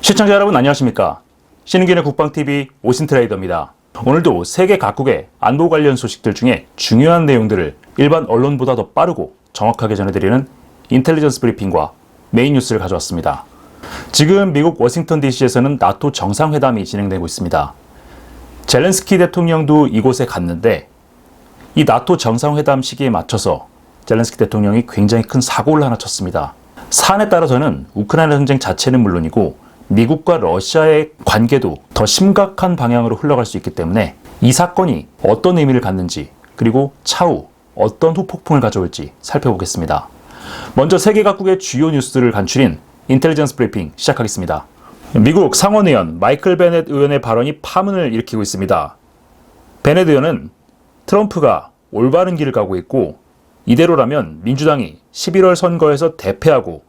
시청자 여러분 안녕하십니까? 신은균의 국방TV 오신트레이더입니다. 오늘도 세계 각국의 안보 관련 소식들 중에 중요한 내용들을 일반 언론보다 더 빠르고 정확하게 전해드리는 인텔리전스 브리핑과 메인 뉴스를 가져왔습니다. 지금 미국 워싱턴 DC에서는 나토 정상회담이 진행되고 있습니다. 젤렌스키 대통령도 이곳에 갔는데 이 나토 정상회담 시기에 맞춰서 젤렌스키 대통령이 굉장히 큰 사고를 하나 쳤습니다. 사안에 따라서는 우크라이나 전쟁 자체는 물론이고 미국과 러시아의 관계도 더 심각한 방향으로 흘러갈 수 있기 때문에 이 사건이 어떤 의미를 갖는지 그리고 차후 어떤 후폭풍을 가져올지 살펴보겠습니다. 먼저 세계 각국의 주요 뉴스를 간추린 인텔리전스 브리핑 시작하겠습니다. 미국 상원의원 마이클 베넷 의원의 발언이 파문을 일으키고 있습니다. 베넷 의원은 트럼프가 올바른 길을 가고 있고 이대로라면 민주당이 11월 선거에서 대패하고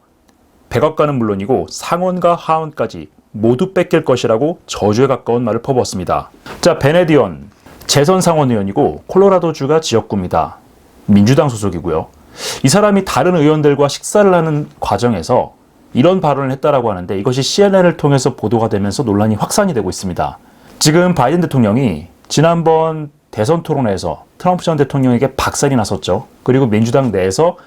백악관은 물론이고 상원과 하원까지 모두 뺏길 것이라고 저주에 가까운 말을 퍼부었습니다. 자, 베넷 의원, 재선 상원 의원이고 콜로라도주가 지역구입니다. 민주당 소속이고요. 이 사람이 다른 의원들과 식사를 하는 과정에서 이런 발언을 했다라고 하는데 이것이 CNN을 통해서 보도가 되면서 논란이 확산이 되고 있습니다. 지금 바이든 대통령이 지난번 대선 토론회에서 트럼프 전 대통령에게 박살이 났었죠. 그리고 민주당 내에서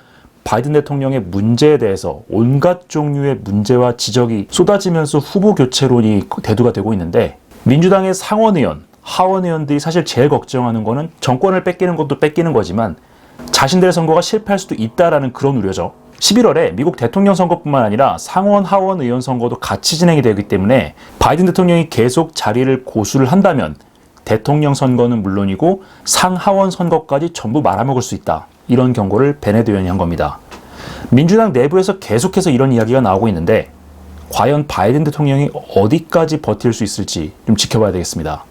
바이든 대통령의 문제에 대해서 온갖 종류의 문제와 지적이 쏟아지면서 후보 교체론이 대두가 되고 있는데 민주당의 상원의원, 하원의원들이 사실 제일 걱정하는 거는 정권을 뺏기는 것도 뺏기는 거지만 자신들의 선거가 실패할 수도 있다라는 그런 우려죠. 11월에 미국 대통령 선거뿐만 아니라 상원, 하원 의원 선거도 같이 진행이 되기 때문에 바이든 대통령이 계속 자리를 고수를 한다면 대통령 선거는 물론이고 상하원 선거까지 전부 말아먹을 수 있다. 이런 경고를 베넷 의원이 한 겁니다. 민주당 내부에서 계속해서 이런 이야기가 나오고 있는데 과연 바이든 대통령이 어디까지 버틸 수 있을지 좀 지켜봐야 되겠습니다.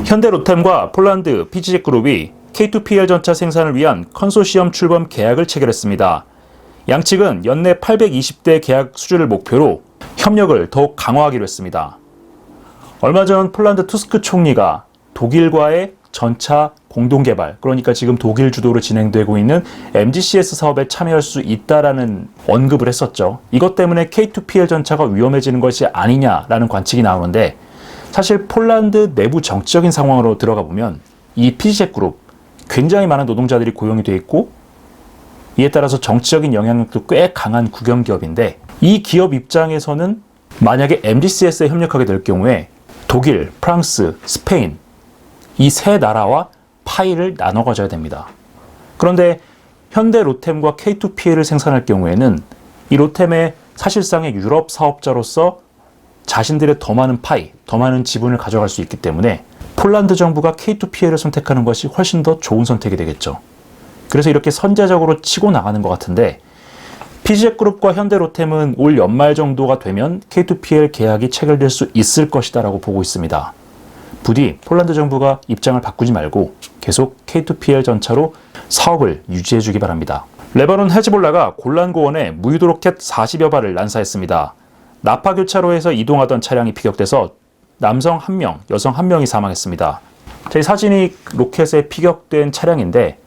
현대 로템과 폴란드 PGZ 그룹이 K2PL 전차 생산을 위한 컨소시엄 출범 계약을 체결했습니다. 양측은 연내 820대 계약 수주를 목표로 협력을 더욱 강화하기로 했습니다. 얼마 전 폴란드 투스크 총리가 독일과의 전차 공동개발, 그러니까 지금 독일 주도로 진행되고 있는 MGCS 사업에 참여할 수 있다라는 언급을 했었죠. 이것 때문에 K2PL 전차가 위험해지는 것이 아니냐라는 관측이 나오는데 사실 폴란드 내부 정치적인 상황으로 들어가 보면 이 PGZ 그룹 굉장히 많은 노동자들이 고용이 돼 있고 이에 따라서 정치적인 영향력도 꽤 강한 국영기업인데 이 기업 입장에서는 만약에 MGCS에 협력하게 될 경우에 독일, 프랑스, 스페인 이 세 나라와 파일을 나눠 가져야 됩니다. 그런데 현대 로템과 K2PL을 생산할 경우에는 이 로템의 사실상의 유럽 사업자로서 자신들의 더 많은 파이, 더 많은 지분을 가져갈 수 있기 때문에 폴란드 정부가 K2PL을 선택하는 것이 훨씬 더 좋은 선택이 되겠죠. 그래서 이렇게 선제적으로 치고 나가는 것 같은데 PGZ그룹과 현대로템은 올 연말 정도가 되면 K2PL 계약이 체결될 수 있을 것이다 라고 보고 있습니다. 부디 폴란드 정부가 입장을 바꾸지 말고 계속 K2PL 전차로 사업을 유지해 주기 바랍니다. 레바논 헤즈볼라가 골란 고원에 무유도 로켓 40여 발을 난사했습니다. 나파 교차로에서 이동하던 차량이 피격돼서 남성 1명, 여성 1명이 사망했습니다. 이 사진이 로켓에 피격된 차량인데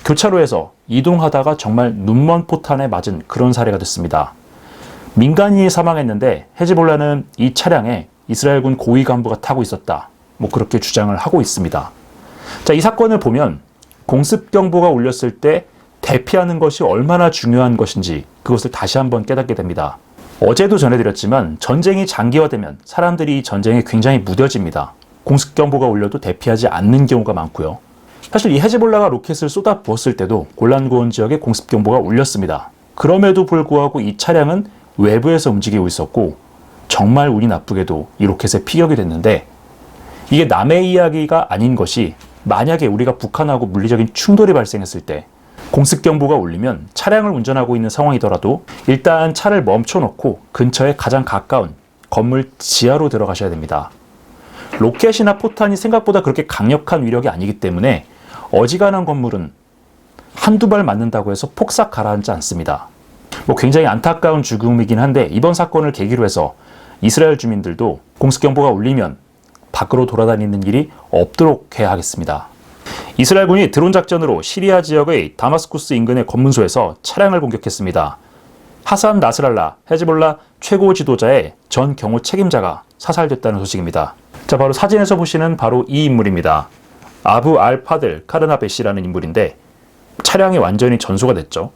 교차로에서 이동하다가 정말 눈먼 포탄에 맞은 그런 사례가 됐습니다. 민간인이 사망했는데 헤즈볼라는 이 차량에 이스라엘군 고위 간부가 타고 있었다. 그렇게 주장을 하고 있습니다. 자, 이 사건을 보면 공습 경보가 울렸을 때 대피하는 것이 얼마나 중요한 것인지 그것을 다시 한번 깨닫게 됩니다. 어제도 전해드렸지만 전쟁이 장기화되면 사람들이 전쟁에 굉장히 무뎌집니다. 공습 경보가 울려도 대피하지 않는 경우가 많고요. 사실 이 헤즈볼라가 로켓을 쏟아 부었을 때도 골란 고원 지역에 공습 경보가 울렸습니다. 그럼에도 불구하고 이 차량은 외부에서 움직이고 있었고 정말 운이 나쁘게도 이 로켓에 피격이 됐는데 이게 남의 이야기가 아닌 것이 만약에 우리가 북한하고 물리적인 충돌이 발생했을 때 공습 경보가 울리면 차량을 운전하고 있는 상황이더라도 일단 차를 멈춰놓고 근처에 가장 가까운 건물 지하로 들어가셔야 됩니다. 로켓이나 포탄이 생각보다 그렇게 강력한 위력이 아니기 때문에 어지간한 건물은 한두 발 맞는다고 해서 폭삭 가라앉지 않습니다. 굉장히 안타까운 죽음이긴 한데 이번 사건을 계기로 해서 이스라엘 주민들도 공습 경보가 울리면 밖으로 돌아다니는 일이 없도록 해야 하겠습니다. 이스라엘군이 드론 작전으로 시리아 지역의 다마스쿠스 인근의 검문소에서 차량을 공격했습니다. 하산 나스랄라, 헤즈볼라 최고 지도자의 전 경호 책임자가 사살됐다는 소식입니다. 자, 바로 사진에서 보시는 바로 이 인물입니다. 아부 알 파들 카르나베시라는 인물인데 차량이 완전히 전소가 됐죠.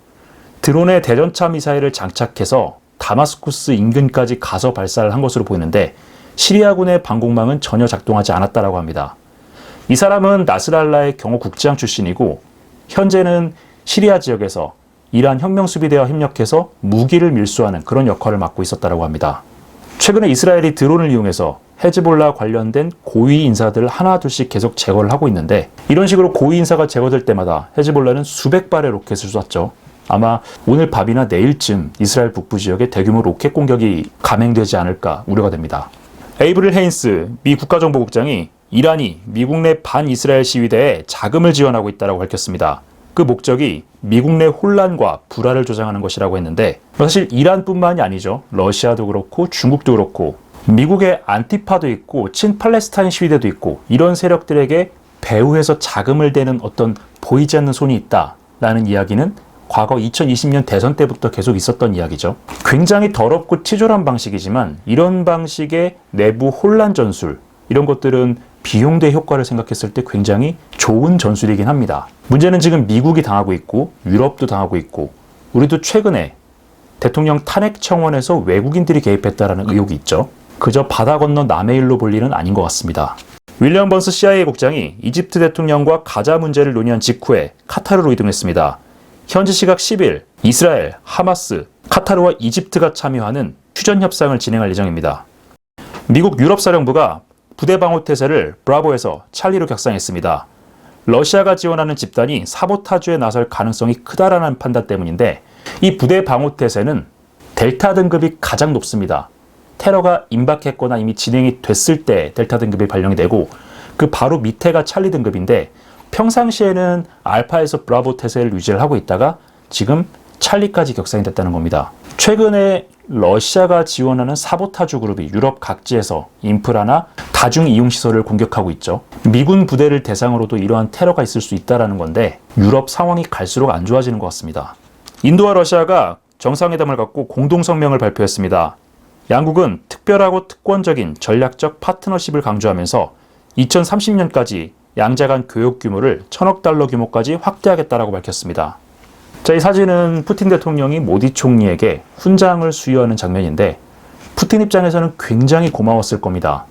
드론에 대전차 미사일을 장착해서 다마스쿠스 인근까지 가서 발사를 한 것으로 보이는데 시리아군의 방공망은 전혀 작동하지 않았다고 합니다. 이 사람은 나스랄라의 경호 국장 출신이고 현재는 시리아 지역에서 이란 혁명수비대와 협력해서 무기를 밀수하는 그런 역할을 맡고 있었다고 합니다. 최근에 이스라엘이 드론을 이용해서 헤즈볼라 관련된 고위 인사들을 하나둘씩 계속 제거를 하고 있는데 이런 식으로 고위 인사가 제거될 때마다 헤즈볼라는 수백 발의 로켓을 쐈죠. 아마 오늘 밤이나 내일쯤 이스라엘 북부 지역에 대규모 로켓 공격이 감행되지 않을까 우려가 됩니다. 에이브릴 헤인스 미 국가정보국장이 이란이 미국 내 반이스라엘 시위대에 자금을 지원하고 있다고 밝혔습니다. 그 목적이 미국 내 혼란과 불화를 조장하는 것이라고 했는데 사실 이란뿐만이 아니죠. 러시아도 그렇고 중국도 그렇고 미국의 안티파도 있고 친팔레스타인 시위대도 있고 이런 세력들에게 배후에서 자금을 대는 어떤 보이지 않는 손이 있다라는 이야기는 과거 2020년 대선 때부터 계속 있었던 이야기죠. 굉장히 더럽고 치졸한 방식이지만 이런 방식의 내부 혼란 전술 이런 것들은 비용대 효과를 생각했을 때 굉장히 좋은 전술이긴 합니다. 문제는 지금 미국이 당하고 있고 유럽도 당하고 있고 우리도 최근에 대통령 탄핵 청원에서 외국인들이 개입했다라는 의혹이 있죠. 그저 바다 건너 남의 일로 볼 일은 아닌 것 같습니다. 윌리엄 번스 CIA 국장이 이집트 대통령과 가자 문제를 논의한 직후에 카타르로 이동했습니다. 현지 시각 10일 이스라엘, 하마스, 카타르와 이집트가 참여하는 휴전 협상을 진행할 예정입니다. 미국 유럽사령부가 부대 방어 태세를 브라보에서 찰리로 격상했습니다. 러시아가 지원하는 집단이 사보타주에 나설 가능성이 크다라는 판단 때문인데 이 부대 방어 태세는 델타 등급이 가장 높습니다. 테러가 임박했거나 이미 진행이 됐을 때 델타 등급이 발령이 되고 그 바로 밑에가 찰리 등급인데 평상시에는 알파에서 브라보 태세를 유지를 하고 있다가 지금 찰리까지 격상이 됐다는 겁니다. 최근에 러시아가 지원하는 사보타주 그룹이 유럽 각지에서 인프라나 다중 이용시설을 공격하고 있죠. 미군 부대를 대상으로도 이러한 테러가 있을 수 있다는 건데 유럽 상황이 갈수록 안 좋아지는 것 같습니다. 인도와 러시아가 정상회담을 갖고 공동성명을 발표했습니다. 양국은 특별하고 특권적인 전략적 파트너십을 강조하면서 2030년까지 양자 간 교역 규모를 1,000억 달러 규모까지 확대하겠다라고 밝혔습니다. 자, 이 사진은 푸틴 대통령이 모디 총리에게 훈장을 수여하는 장면인데 푸틴 입장에서는 굉장히 고마웠을 겁니다.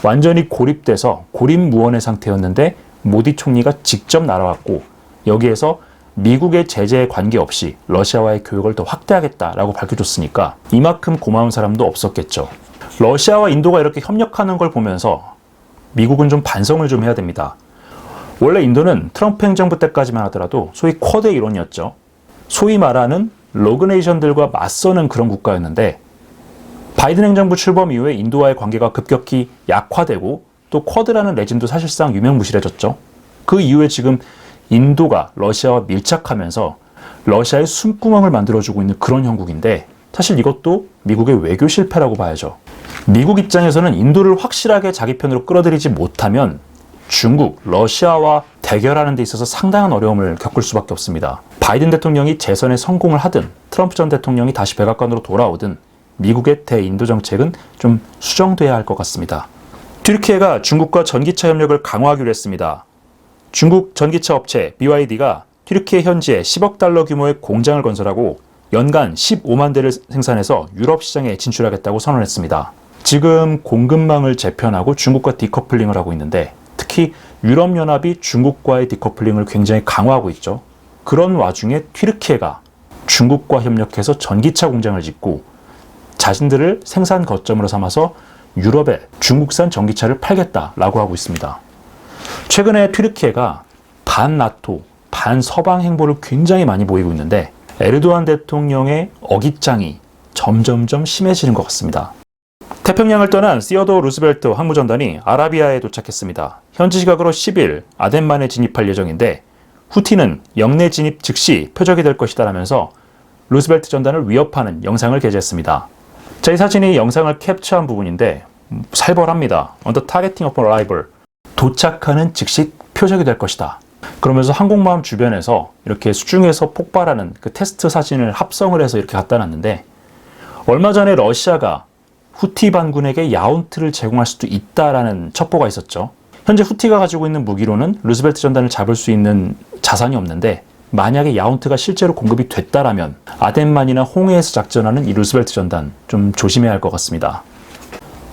완전히 고립돼서 고립무원의 상태였는데 모디 총리가 직접 날아왔고 여기에서 미국의 제재에 관계없이 러시아와의 교역을 더 확대하겠다라고 밝혀줬으니까 이만큼 고마운 사람도 없었겠죠. 러시아와 인도가 이렇게 협력하는 걸 보면서 미국은 좀 반성을 좀 해야 됩니다. 원래 인도는 트럼프 행정부 때까지만 하더라도 소위 쿼드의 일원이었죠. 소위 말하는 로그네이션들과 맞서는 그런 국가였는데 바이든 행정부 출범 이후에 인도와의 관계가 급격히 약화되고 또 쿼드라는 레짐도 사실상 유명무실해졌죠. 그 이후에 지금 인도가 러시아와 밀착하면서 러시아의 숨구멍을 만들어주고 있는 그런 형국인데 사실 이것도 미국의 외교 실패라고 봐야죠. 미국 입장에서는 인도를 확실하게 자기 편으로 끌어들이지 못하면 중국, 러시아와 대결하는 데 있어서 상당한 어려움을 겪을 수밖에 없습니다. 바이든 대통령이 재선에 성공을 하든 트럼프 전 대통령이 다시 백악관으로 돌아오든 미국의 대인도 정책은 좀 수정돼야 할 것 같습니다. 튀르키예가 중국과 전기차 협력을 강화하기로 했습니다. 중국 전기차 업체 BYD가 튀르키예 현지에 10억 달러 규모의 공장을 건설하고 연간 15만 대를 생산해서 유럽 시장에 진출하겠다고 선언했습니다. 지금 공급망을 재편하고 중국과 디커플링을 하고 있는데 특히 유럽연합이 중국과의 디커플링을 굉장히 강화하고 있죠. 그런 와중에 튀르키예가 중국과 협력해서 전기차 공장을 짓고 자신들을 생산 거점으로 삼아서 유럽에 중국산 전기차를 팔겠다라고 하고 있습니다. 최근에 튀르키예가 반나토, 반서방 행보를 굉장히 많이 보이고 있는데 에르도안 대통령의 어깃장이 점점점 심해지는 것 같습니다. 태평양을 떠난 시어도어 루스벨트 항무전단이 아라비아에 도착했습니다. 현지 시각으로 10일 아덴만에 진입할 예정인데 후티는 영내 진입 즉시 표적이 될 것이다라면서 루스벨트 전단을 위협하는 영상을 게재했습니다. 자, 이 사진이 영상을 캡처한 부분인데 살벌합니다. On the targeting of arrival. 도착하는 즉시 표적이 될 것이다. 그러면서 항공모함 주변에서 이렇게 수중에서 폭발하는 그 테스트 사진을 합성을 해서 이렇게 갖다 놨는데, 얼마 전에 러시아가 후티 반군에게 야운트를 제공할 수도 있다라는 첩보가 있었죠. 현재 후티가 가지고 있는 무기로는 루즈벨트 전단을 잡을 수 있는 자산이 없는데, 만약에 야운트가 실제로 공급이 됐다라면 아덴만이나 홍해에서 작전하는 이 루즈벨트 전단 좀 조심해야 할 것 같습니다.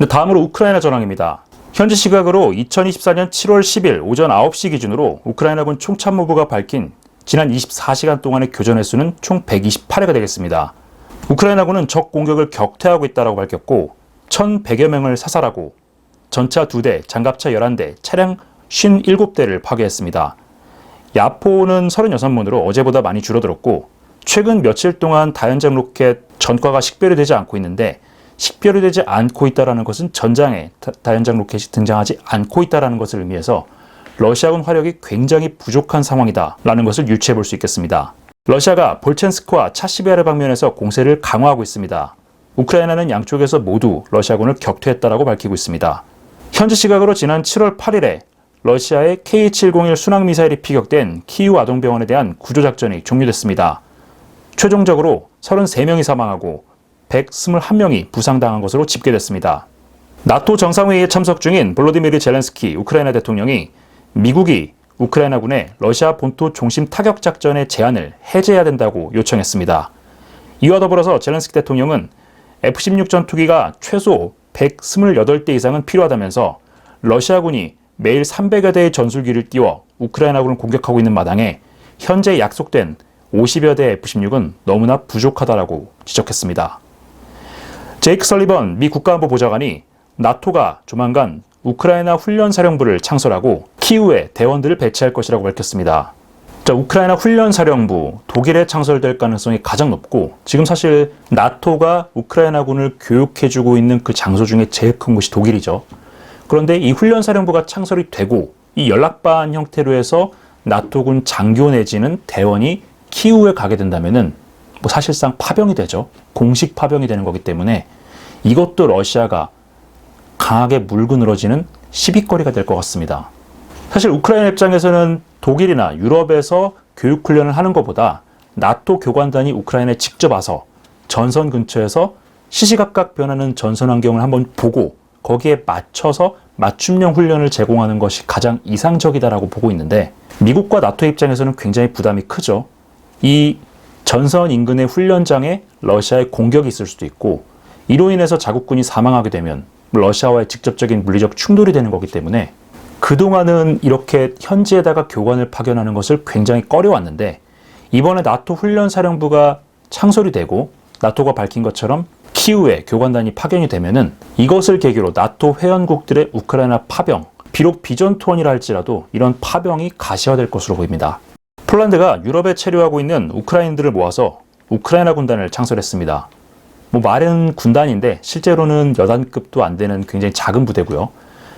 다음으로 우크라이나 전황입니다. 현지 시각으로 2024년 7월 10일 오전 9시 기준으로 우크라이나군 총참모부가 밝힌 지난 24시간 동안의 교전 횟수는 총 128회가 되겠습니다. 우크라이나군은 적 공격을 격퇴하고 있다고 밝혔고 1,100여 명을 사살하고 전차 2대, 장갑차 11대, 차량 57대를 파괴했습니다. 야포는 36문으로 어제보다 많이 줄어들었고, 최근 며칠 동안 다연장 로켓 전과가 식별이 되지 않고 있는데, 식별이 되지 않고 있다는 것은 전장에 다연장 로켓이 등장하지 않고 있다는 것을 의미해서 러시아군 화력이 굉장히 부족한 상황이다라는 것을 유추해 볼 수 있겠습니다. 러시아가 볼첸스크와 차시베르 방면에서 공세를 강화하고 있습니다. 우크라이나는 양쪽에서 모두 러시아군을 격퇴했다고 밝히고 있습니다. 현지 시각으로 지난 7월 8일에 러시아의 K-701 순항미사일이 피격된 키이우 아동병원에 대한 구조작전이 종료됐습니다. 최종적으로 33명이 사망하고 121명이 부상당한 것으로 집계됐습니다. 나토 정상회의에 참석 중인 볼로디미르 젤렌스키 우크라이나 대통령이 미국이 우크라이나군의 러시아 본토 중심 타격 작전의 제한을 해제해야 된다고 요청했습니다. 이와 더불어서 젤렌스키 대통령은 F-16 전투기가 최소 128대 이상은 필요하다면서 러시아군이 매일 300여 대의 전술기를 띄워 우크라이나군을 공격하고 있는 마당에 현재 약속된 50여 대의 F-16은 너무나 부족하다라고 지적했습니다. 제이크 설리번 미 국가안보 보좌관이 나토가 조만간 우크라이나 훈련사령부를 창설하고 키우에 대원들을 배치할 것이라고 밝혔습니다. 우크라이나 훈련사령부, 독일에 창설될 가능성이 가장 높고, 지금 사실 나토가 우크라이나군을 교육해주고 있는 그 장소 중에 제일 큰 곳이 독일이죠. 그런데 이 훈련사령부가 창설이 되고 이 연락반 형태로 해서 나토군 장교 내지는 대원이 키우에 가게 된다면은 사실상 파병이 되죠. 공식 파병이 되는 거기 때문에 이것도 러시아가 강하게 물고 늘어지는 시비거리가 될 것 같습니다. 사실 우크라이나 입장에서는 독일이나 유럽에서 교육훈련을 하는 것보다 나토 교관단이 우크라이나에 직접 와서 전선 근처에서 시시각각 변하는 전선 환경을 한번 보고 거기에 맞춰서 맞춤형 훈련을 제공하는 것이 가장 이상적이다라고 보고 있는데, 미국과 나토 입장에서는 굉장히 부담이 크죠. 이 전선 인근의 훈련장에 러시아의 공격이 있을 수도 있고, 이로 인해서 자국군이 사망하게 되면 러시아와의 직접적인 물리적 충돌이 되는 거기 때문에 그동안은 이렇게 현지에다가 교관을 파견하는 것을 굉장히 꺼려왔는데, 이번에 나토 훈련사령부가 창설이 되고 나토가 밝힌 것처럼 키우에 교관단이 파견이 되면은 이것을 계기로 나토 회원국들의 우크라이나 파병, 비록 비전투원이라 할지라도 이런 파병이 가시화될 것으로 보입니다. 폴란드가 유럽에 체류하고 있는 우크라이나들을 모아서 우크라이나 군단을 창설했습니다. 말은 군단인데 실제로는 여단급도 안 되는 굉장히 작은 부대고요.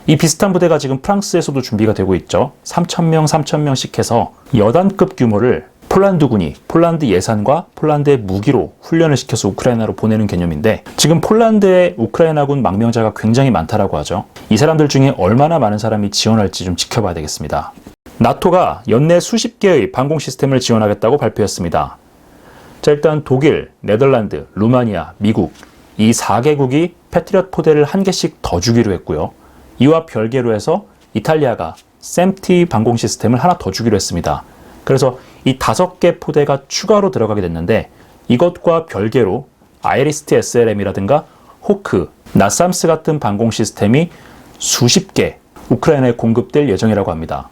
이 비슷한 부대가 지금 프랑스에서도 준비가 되고 있죠. 3,000명, 3,000명씩 해서 여단급 규모를 폴란드군이 폴란드 예산과 폴란드의 무기로 훈련을 시켜서 우크라이나로 보내는 개념인데, 지금 폴란드의 우크라이나군 망명자가 굉장히 많다라고 하죠. 이 사람들 중에 얼마나 많은 사람이 지원할지 좀 지켜봐야 되겠습니다. 나토가 연내 수십 개의 방공 시스템을 지원하겠다고 발표했습니다. 일단 독일, 네덜란드, 루마니아, 미국 이 4개국이 패트리엇 포대를 1개씩 더 주기로 했고요. 이와 별개로 해서 이탈리아가 샘티 방공 시스템을 하나 더 주기로 했습니다. 그래서 이 5개 포대가 추가로 들어가게 됐는데, 이것과 별개로 아이리스트 SLM이라든가 호크, 나삼스 같은 방공 시스템이 수십 개 우크라이나에 공급될 예정이라고 합니다.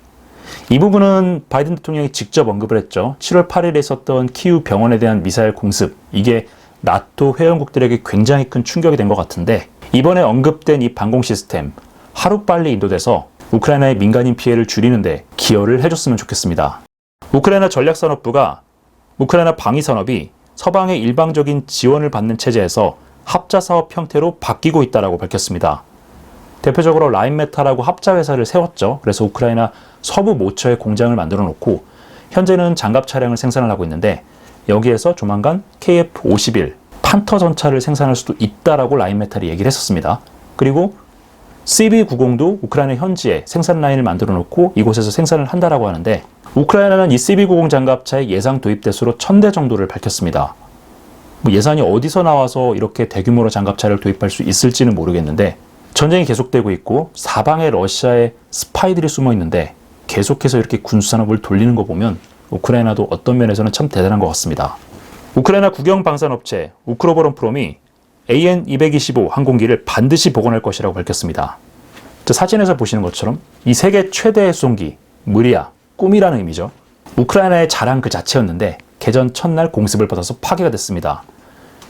이 부분은 바이든 대통령이 직접 언급을 했죠. 7월 8일에 있었던 키우 병원에 대한 미사일 공습, 이게 나토 회원국들에게 굉장히 큰 충격이 된 것 같은데, 이번에 언급된 이 방공 시스템 하루빨리 인도돼서 우크라이나의 민간인 피해를 줄이는데 기여를 해줬으면 좋겠습니다. 우크라이나 전략산업부가 우크라이나 방위산업이 서방의 일방적인 지원을 받는 체제에서 합자사업 형태로 바뀌고 있다고 밝혔습니다. 대표적으로 라인메탈하고 합자회사를 세웠죠. 그래서 우크라이나 서부 모처에 공장을 만들어 놓고 현재는 장갑 차량을 생산을 하고 있는데, 여기에서 조만간 KF-51 판터 전차를 생산할 수도 있다라고 라인메탈이 얘기를 했었습니다. 그리고 CB90도 우크라이나 현지에 생산 라인을 만들어 놓고 이곳에서 생산을 한다라고 하는데, 우크라이나는 이 CB90 장갑차의 예상 도입 대수로 1000대 정도를 밝혔습니다. 예산이 어디서 나와서 이렇게 대규모로 장갑차를 도입할 수 있을지는 모르겠는데, 전쟁이 계속되고 있고 사방에 러시아의 스파이들이 숨어 있는데 계속해서 이렇게 군수산업을 돌리는 거 보면 우크라이나도 어떤 면에서는 참 대단한 것 같습니다. 우크라이나 국영 방산업체 우크로보론프롬이 AN-225 항공기를 반드시 복원할 것이라고 밝혔습니다. 사진에서 보시는 것처럼 이 세계 최대의 수송기 무리아, 꿈이라는 의미죠. 우크라이나의 자랑 그 자체였는데 개전 첫날 공습을 받아서 파괴가 됐습니다.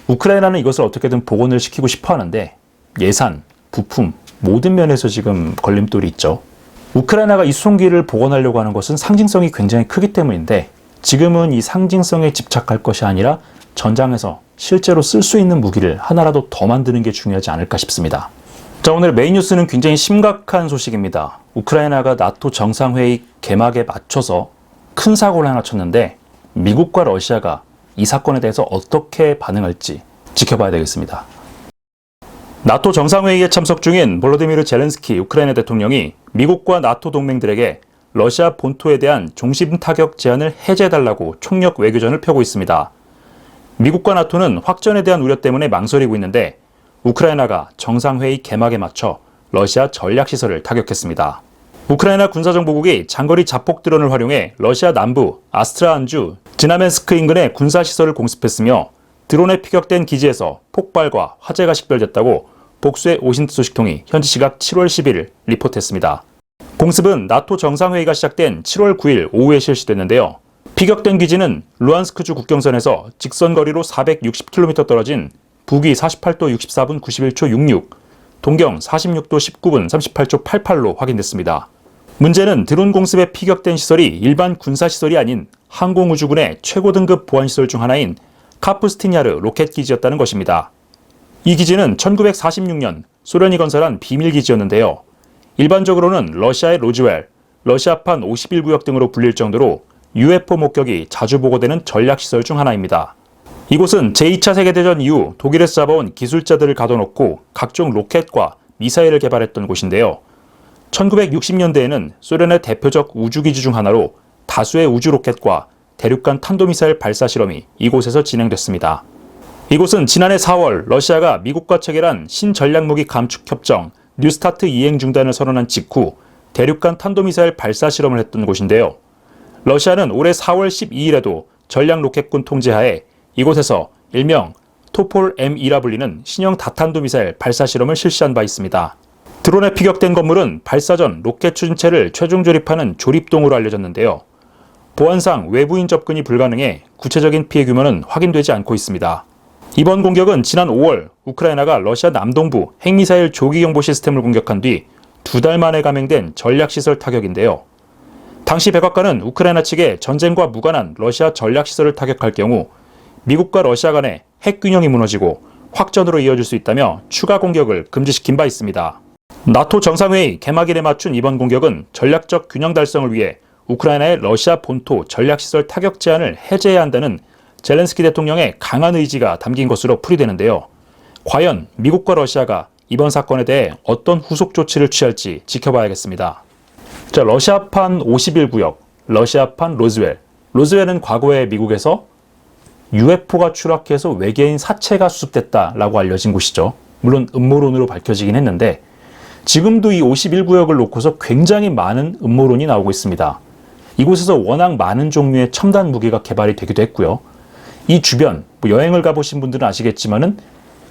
우크라이나는 이것을 어떻게든 복원을 시키고 싶어 하는데 예산, 부품, 모든 면에서 지금 걸림돌이 있죠. 우크라이나가 이 수송기를 복원하려고 하는 것은 상징성이 굉장히 크기 때문인데, 지금은 이 상징성에 집착할 것이 아니라 전장에서 실제로 쓸 수 있는 무기를 하나라도 더 만드는 게 중요하지 않을까 싶습니다. 자, 오늘 메인 뉴스는 굉장히 심각한 소식입니다. 우크라이나가 나토 정상회의 개막에 맞춰서 큰 사고를 하나 쳤는데, 미국과 러시아가 이 사건에 대해서 어떻게 반응할지 지켜봐야 되겠습니다. 나토 정상회의에 참석 중인 볼로디미르 젤렌스키 우크라이나 대통령이 미국과 나토 동맹들에게 러시아 본토에 대한 종심 타격 제한을 해제해달라고 총력 외교전을 펴고 있습니다. 미국과 나토는 확전에 대한 우려 때문에 망설이고 있는데, 우크라이나가 정상회의 개막에 맞춰 러시아 전략시설을 타격했습니다. 우크라이나 군사정보국이 장거리 자폭 드론을 활용해 러시아 남부 아스트라안주 지나멘스크 인근의 군사시설을 공습했으며, 드론에 피격된 기지에서 폭발과 화재가 식별됐다고 복수의 오신트 소식통이 현지 시각 7월 11일 리포트했습니다. 공습은 나토 정상회의가 시작된 7월 9일 오후에 실시됐는데요. 피격된 기지는 루안스크주 국경선에서 직선거리로 460km 떨어진 북위 48도 64분 91초 66, 동경 46도 19분 38초 88로 확인됐습니다. 문제는 드론 공습에 피격된 시설이 일반 군사시설이 아닌 항공우주군의 최고 등급 보안시설 중 하나인 카프스티냐르 로켓 기지였다는 것입니다. 이 기지는 1946년 소련이 건설한 비밀기지였는데요. 일반적으로는 러시아의 로즈웰, 러시아판 51구역 등으로 불릴 정도로 UFO 목격이 자주 보고되는 전략시설 중 하나입니다. 이곳은 제2차 세계대전 이후 독일에서 잡아온 기술자들을 가둬놓고 각종 로켓과 미사일을 개발했던 곳인데요. 1960년대에는 소련의 대표적 우주기지 중 하나로 다수의 우주로켓과 대륙간 탄도미사일 발사 실험이 이곳에서 진행됐습니다. 이곳은 지난해 4월 러시아가 미국과 체결한 신전략무기 감축협정 뉴스타트 이행 중단을 선언한 직후 대륙간 탄도미사일 발사 실험을 했던 곳인데요. 러시아는 올해 4월 12일에도 전략로켓군 통제하에 이곳에서 일명 토폴 M2라 불리는 신형 다탄도미사일 발사 실험을 실시한 바 있습니다. 드론에 피격된 건물은 발사 전 로켓 추진체를 최종 조립하는 조립동으로 알려졌는데요. 보안상 외부인 접근이 불가능해 구체적인 피해 규모는 확인되지 않고 있습니다. 이번 공격은 지난 5월 우크라이나가 러시아 남동부 핵미사일 조기경보 시스템을 공격한 뒤 2달 만에 감행된 전략시설 타격인데요. 당시 백악관은 우크라이나 측에 전쟁과 무관한 러시아 전략시설을 타격할 경우 미국과 러시아 간의 핵균형이 무너지고 확전으로 이어질 수 있다며 추가 공격을 금지시킨 바 있습니다. 나토 정상회의 개막일에 맞춘 이번 공격은 전략적 균형 달성을 위해 우크라이나의 러시아 본토 전략시설 타격 제한을 해제해야 한다는 젤렌스키 대통령의 강한 의지가 담긴 것으로 풀이되는데요. 과연 미국과 러시아가 이번 사건에 대해 어떤 후속 조치를 취할지 지켜봐야겠습니다. 자, 러시아판 51구역, 러시아판 로즈웰. 로즈웰은 과거에 미국에서 UFO가 추락해서 외계인 사체가 수습됐다라고 알려진 곳이죠. 물론 음모론으로 밝혀지긴 했는데 지금도 이 51구역을 놓고서 굉장히 많은 음모론이 나오고 있습니다. 이곳에서 워낙 많은 종류의 첨단 무기가 개발이 되기도 했고요. 이 주변, 여행을 가보신 분들은 아시겠지만은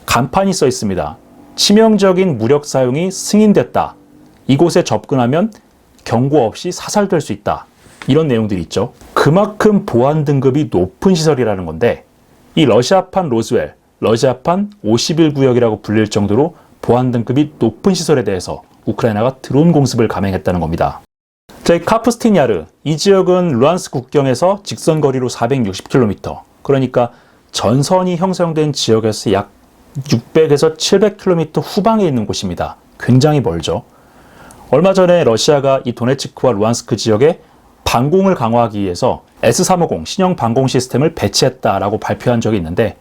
간판이 써 있습니다. 치명적인 무력 사용이 승인됐다. 이곳에 접근하면 경고 없이 사살될 수 있다. 이런 내용들이 있죠. 그만큼 보안 등급이 높은 시설이라는 건데 이 러시아판 로즈웰, 러시아판 51구역이라고 불릴 정도로 보안 등급이 높은 시설에 대해서 우크라이나가 드론 공습을 감행했다는 겁니다. 자, 이 카프스티냐르, 이 지역은 루안스 국경에서 직선거리로 460km, 그러니까 전선이 형성된 지역에서 약 600에서 700km 후방에 있는 곳입니다. 굉장히 멀죠. 얼마 전에 러시아가 이 도네츠크와 루안스크 지역에 방공을 강화하기 위해서 S-350 신형 방공 시스템을 배치했다라고 발표한 적이 있는데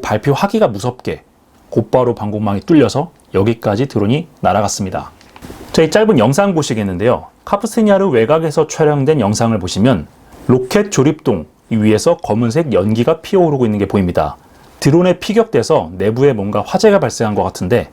발표하기가 무섭게 곧바로 방공망이 뚫려서 여기까지 드론이 날아갔습니다. 자, 이 짧은 영상 보시겠는데요. 카프스니아르 외곽에서 촬영된 영상을 보시면 로켓 조립동 위에서 검은색 연기가 피어오르고 있는 게 보입니다. 드론에 피격돼서 내부에 뭔가 화재가 발생한 것 같은데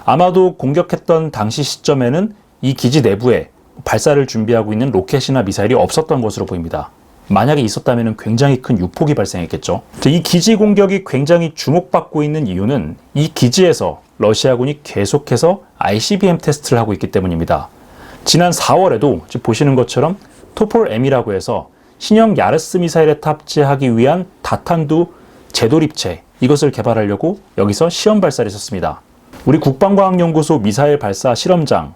아마도 공격했던 당시 시점에는 이 기지 내부에 발사를 준비하고 있는 로켓이나 미사일이 없었던 것으로 보입니다. 만약에 있었다면 굉장히 큰 유폭이 발생했겠죠. 이 기지 공격이 굉장히 주목받고 있는 이유는 이 기지에서 러시아군이 계속해서 ICBM 테스트를 하고 있기 때문입니다. 지난 4월에도 보시는 것처럼 토폴-M이라고 해서 신형 야르스 미사일에 탑재하기 위한 다탄두 재도립체, 이것을 개발하려고 여기서 시험 발사를 했었습니다. 우리 국방과학연구소 미사일 발사 실험장,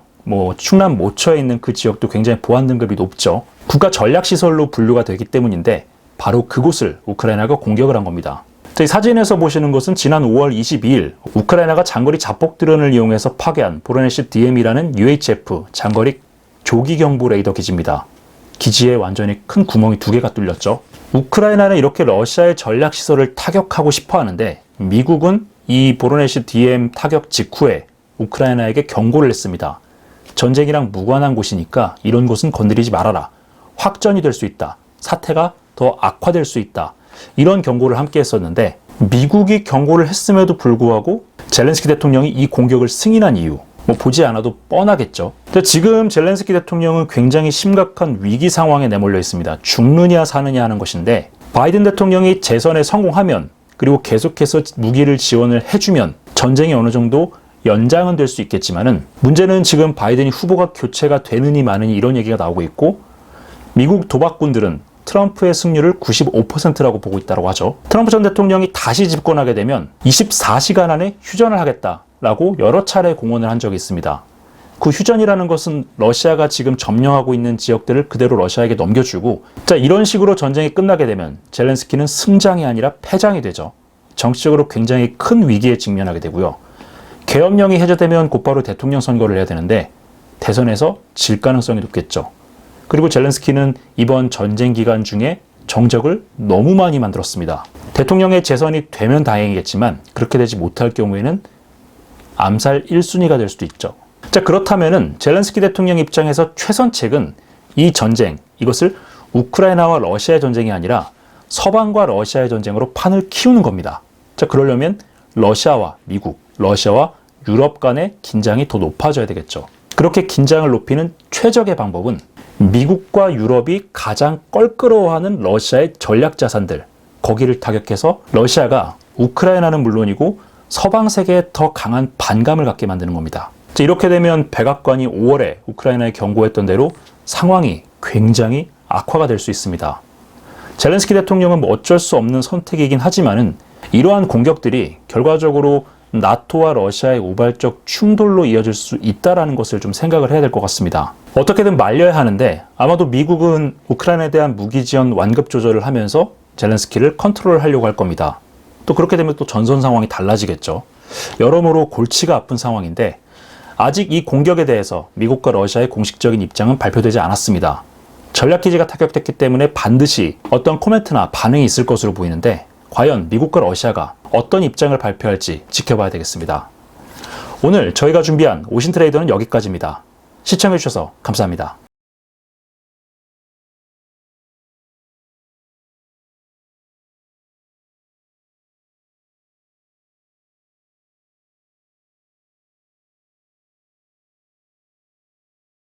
충남 모처에 있는 그 지역도 굉장히 보안 등급이 높죠. 국가 전략시설로 분류가 되기 때문인데 바로 그곳을 우크라이나가 공격을 한 겁니다. 이 사진에서 보시는 것은 지난 5월 22일 우크라이나가 장거리 자폭 드론을 이용해서 파괴한 보로네시 DM이라는 UHF 장거리 조기 경보 레이더 기지입니다. 기지에 완전히 큰 구멍이 2개가 뚫렸죠. 우크라이나는 이렇게 러시아의 전략시설을 타격하고 싶어 하는데 미국은 이 보로네시 DM 타격 직후에 우크라이나에게 경고를 했습니다. 전쟁이랑 무관한 곳이니까 이런 곳은 건드리지 말아라. 확전이 될 수 있다. 사태가 더 악화될 수 있다. 이런 경고를 함께 했었는데 미국이 경고를 했음에도 불구하고 젤렌스키 대통령이 이 공격을 승인한 이유, 보지 않아도 뻔하겠죠. 지금 젤렌스키 대통령은 굉장히 심각한 위기 상황에 내몰려 있습니다. 죽느냐 사느냐 하는 것인데 바이든 대통령이 재선에 성공하면 그리고 계속해서 무기를 지원을 해주면 전쟁이 어느 정도 연장은 될 수 있겠지만은 문제는 지금 바이든이 후보가 교체가 되느니 마느니 이런 얘기가 나오고 있고 미국 도박꾼들은 트럼프의 승률을 95%라고 보고 있다고 하죠. 트럼프 전 대통령이 다시 집권하게 되면 24시간 안에 휴전을 하겠다라고 여러 차례 공언을 한 적이 있습니다. 그 휴전이라는 것은 러시아가 지금 점령하고 있는 지역들을 그대로 러시아에게 넘겨주고 이런 식으로 전쟁이 끝나게 되면 젤렌스키는 승장이 아니라 패장이 되죠. 정치적으로 굉장히 큰 위기에 직면하게 되고요. 계엄령이 해제되면 곧바로 대통령 선거를 해야 되는데 대선에서 질 가능성이 높겠죠. 그리고 젤렌스키는 이번 전쟁 기간 중에 정적을 너무 많이 만들었습니다. 대통령의 재선이 되면 다행이겠지만 그렇게 되지 못할 경우에는 암살 1순위가 될 수도 있죠. 그렇다면은 젤렌스키 대통령 입장에서 최선책은 이 전쟁, 이것을 우크라이나와 러시아의 전쟁이 아니라 서방과 러시아의 전쟁으로 판을 키우는 겁니다. 그러려면 러시아와 미국, 러시아와 유럽 간의 긴장이 더 높아져야 되겠죠. 그렇게 긴장을 높이는 최적의 방법은 미국과 유럽이 가장 껄끄러워하는 러시아의 전략 자산들, 거기를 타격해서 러시아가 우크라이나는 물론이고 서방 세계에 더 강한 반감을 갖게 만드는 겁니다. 이렇게 되면 백악관이 5월에 우크라이나에 경고했던 대로 상황이 굉장히 악화가 될 수 있습니다. 젤렌스키 대통령은 어쩔 수 없는 선택이긴 하지만은 이러한 공격들이 결과적으로 나토와 러시아의 우발적 충돌로 이어질 수 있다는 것을 좀 생각을 해야 될 것 같습니다. 어떻게든 말려야 하는데 아마도 미국은 우크라이나에 대한 무기 지원 완급 조절을 하면서 젤렌스키를 컨트롤하려고 할 겁니다. 또 그렇게 되면 또 전선 상황이 달라지겠죠. 여러모로 골치가 아픈 상황인데 아직 이 공격에 대해서 미국과 러시아의 공식적인 입장은 발표되지 않았습니다. 전략기지가 타격됐기 때문에 반드시 어떤 코멘트나 반응이 있을 것으로 보이는데 과연 미국과 러시아가 어떤 입장을 발표할지 지켜봐야 되겠습니다. 오늘 저희가 준비한 오신트레이더는 여기까지입니다. 시청해주셔서 감사합니다.